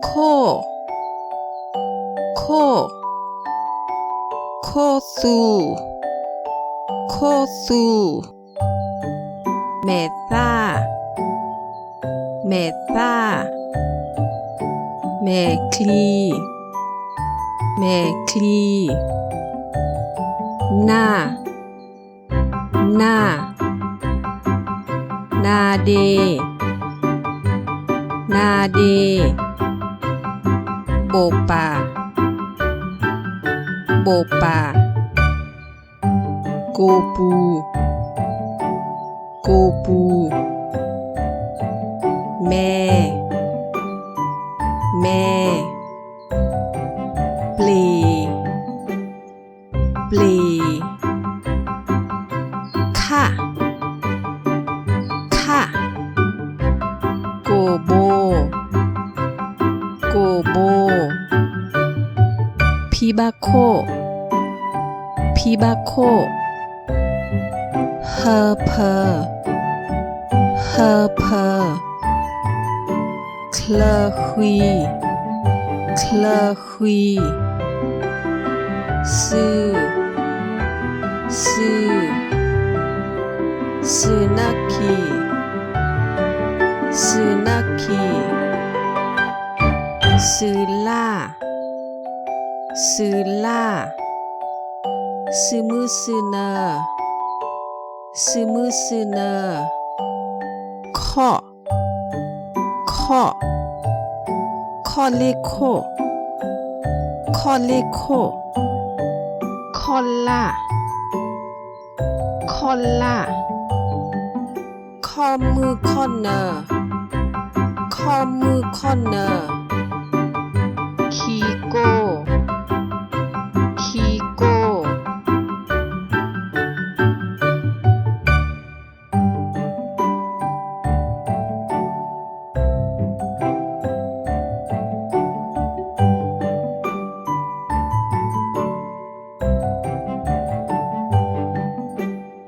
โคโคโคซูโคซูเมตาเมตาเมคลีเมคลีนานานาเดนาเดโบปาโบปาโกปูโกปูแม่แม่เปลเปลค่ะค่ะโกโบโกโบพีบาโคพีบาโคเฮอเพอเฮอเพอเคลฮุยเคลฮุยซูซูซูนาคิซูนาคิซูลาซูลาซูมุซูเนซูมุซูเนข้อข้อข้อเลขโคข้อเลขโคข้อล่าข้อล่าข้อมือข้อเนอข้อมือข้อเนอ